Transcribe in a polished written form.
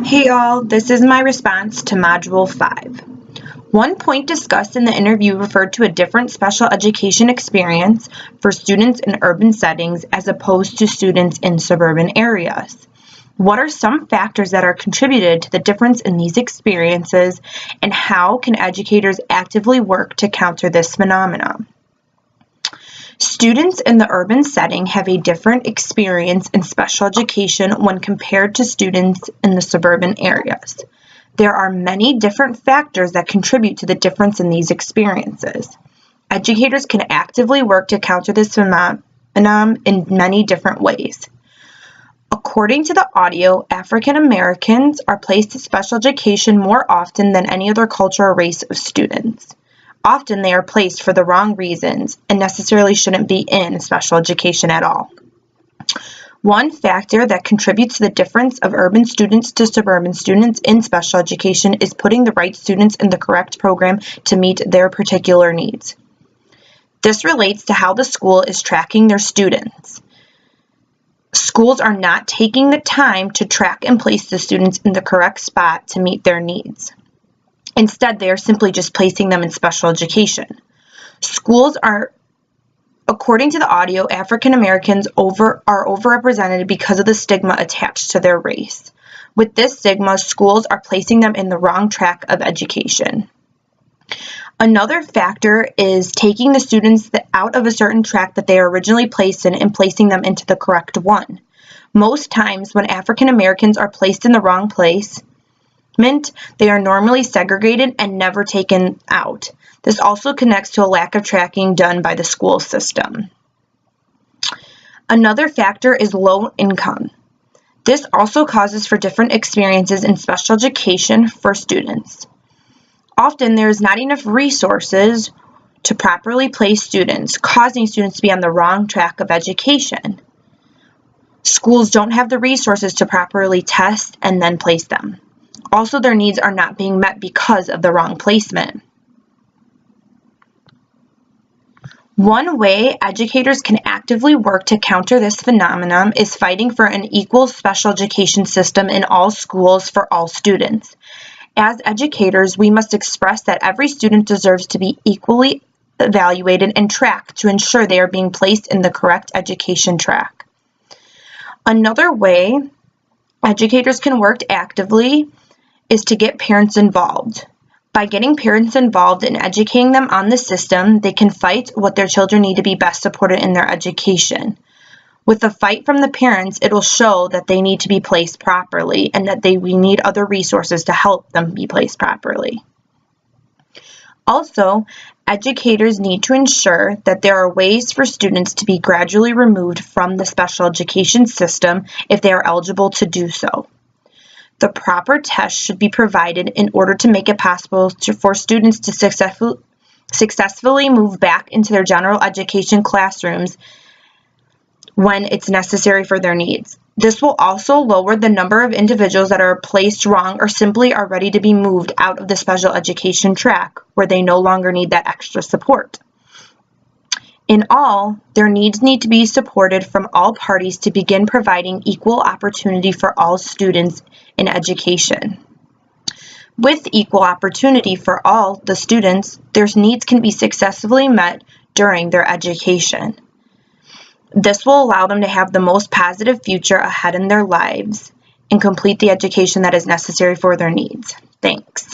Hey all, this is my response to Module 5. One point discussed in the interview referred to a different special education experience for students in urban settings as opposed to students in suburban areas. What are some factors that are contributed to the difference in these experiences, and how can educators actively work to counter this phenomenon? Students in the urban setting have a different experience in special education when compared to students in the suburban areas. There are many different factors that contribute to the difference in these experiences. Educators can actively work to counter this phenomenon in many different ways. According to the audio, African Americans are placed in special education more often than any other culture or race of students. Often they are placed for the wrong reasons and necessarily shouldn't be in special education at all. One factor that contributes to the difference of urban students to suburban students in special education is putting the right students in the correct program to meet their particular needs. This relates to how the school is tracking their students. Schools are not taking the time to track and place the students in the correct spot to meet their needs. Instead, they are simply just placing them in special education. Schools are, according to the audio, African Americans are overrepresented because of the stigma attached to their race. With this stigma, schools are placing them in the wrong track of education. Another factor is taking the students out of a certain track that they are originally placed in and placing them into the correct one. Most times when African Americans are placed in the wrong place, they are normally segregated and never taken out. This also connects to a lack of tracking done by the school system. Another factor is low income. This also causes for different experiences in special education for students. Often there is not enough resources to properly place students, causing students to be on the wrong track of education. Schools don't have the resources to properly test and then place them. Also, their needs are not being met because of the wrong placement. One way educators can actively work to counter this phenomenon is fighting for an equal special education system in all schools for all students. As educators, we must express that every student deserves to be equally evaluated and tracked to ensure they are being placed in the correct education track. Another way educators can work actively is to get parents involved. By getting parents involved and educating them on the system, they can fight what their children need to be best supported in their education. With the fight from the parents, it will show that they need to be placed properly and that we need other resources to help them be placed properly. Also, educators need to ensure that there are ways for students to be gradually removed from the special education system if they are eligible to do so. The proper test should be provided in order to make it possible for students to successfully move back into their general education classrooms when it's necessary for their needs. This will also lower the number of individuals that are placed wrong or simply are ready to be moved out of the special education track where they no longer need that extra support. In all, their needs need to be supported from all parties to begin providing equal opportunity for all students in education. With equal opportunity for all the students, their needs can be successfully met during their education. This will allow them to have the most positive future ahead in their lives and complete the education that is necessary for their needs. Thanks.